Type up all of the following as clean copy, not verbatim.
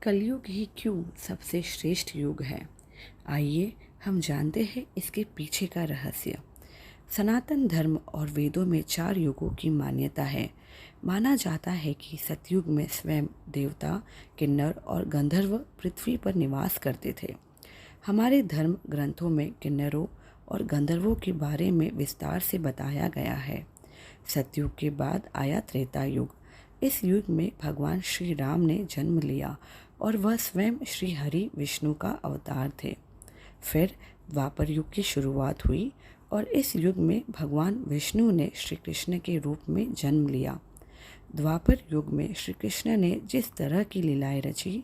कलयुग ही क्यों सबसे श्रेष्ठ युग है? आइए हम जानते हैं इसके पीछे का रहस्य। सनातन धर्म और वेदों में 4 युगों की मान्यता है। माना जाता है कि सतयुग में स्वयं देवता, किन्नर और गंधर्व पृथ्वी पर निवास करते थे। हमारे धर्म ग्रंथों में किन्नरों और गंधर्वों के बारे में विस्तार से बताया गया है। सतयुग के बाद आया त्रेता युग। इस युग में भगवान श्री राम ने जन्म लिया और वह स्वयं श्री हरि विष्णु का अवतार थे। फिर द्वापर युग की शुरुआत हुई और इस युग में भगवान विष्णु ने श्री कृष्ण के रूप में जन्म लिया। द्वापर युग में श्री कृष्ण ने जिस तरह की लीलाएं रची,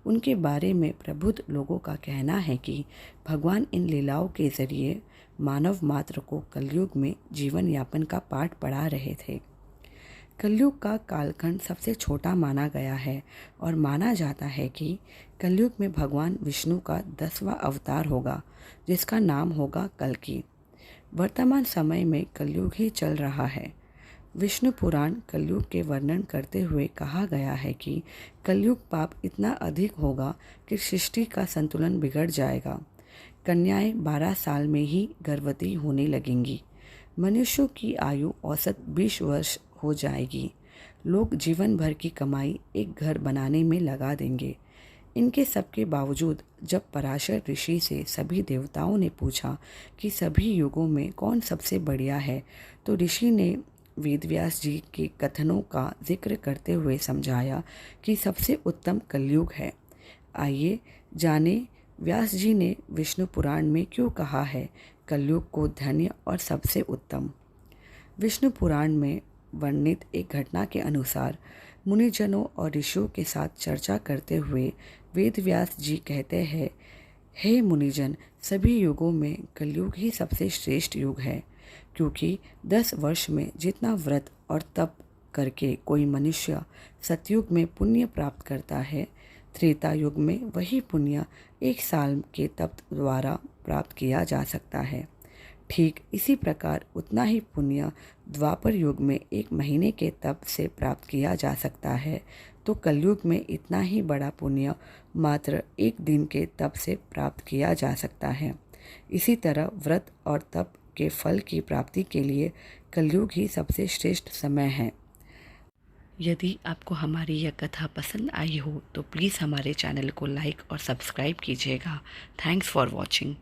उनके बारे में प्रबुद्ध लोगों का कहना है कि भगवान इन लीलाओं के जरिए मानव मात्र को कलयुग में जीवन यापन का पाठ पढ़ा रहे थे। कलयुग का कालखंड सबसे छोटा माना गया है और माना जाता है कि कलयुग में भगवान विष्णु का 10वां अवतार होगा, जिसका नाम होगा कल्कि। वर्तमान समय में कलयुग ही चल रहा है। विष्णु पुराण कलयुग के वर्णन करते हुए कहा गया है कि कलयुग पाप इतना अधिक होगा कि सृष्टि का संतुलन बिगड़ जाएगा। कन्याएं 12 साल में ही गर्भवती होने लगेंगी। मनुष्यों की आयु औसत 20 वर्ष हो जाएगी। लोग जीवन भर की कमाई एक घर बनाने में लगा देंगे। इनके सबके बावजूद जब पराशर ऋषि से सभी देवताओं ने पूछा कि सभी युगों में कौन सबसे बढ़िया है, तो ऋषि ने वेदव्यास जी के कथनों का जिक्र करते हुए समझाया कि सबसे उत्तम कलयुग है। आइए जाने व्यास जी ने विष्णु पुराण में क्यों कहा है कलयुग को धन्य और सबसे उत्तम। विष्णु पुराण में वर्णित एक घटना के अनुसार मुनिजनों और ऋषियों के साथ चर्चा करते हुए वेदव्यास जी कहते हैं, हे मुनिजन, सभी युगों में कलयुग ही सबसे श्रेष्ठ युग है, क्योंकि 10 वर्ष में जितना व्रत और तप करके कोई मनुष्य सतयुग में पुण्य प्राप्त करता है, त्रेता युग में वही पुण्य 1 साल के तप द्वारा प्राप्त किया जा सकता है। ठीक इसी प्रकार उतना ही पुण्य द्वापर युग में 1 महीने के तप से प्राप्त किया जा सकता है, तो कलयुग में इतना ही बड़ा पुण्य मात्र 1 दिन के तप से प्राप्त किया जा सकता है। इसी तरह व्रत और तप के फल की प्राप्ति के लिए कलयुग ही सबसे श्रेष्ठ समय है। यदि आपको हमारी यह कथा पसंद आई हो तो प्लीज़ हमारे चैनल को लाइक और सब्सक्राइब कीजिएगा। Thanks for watching.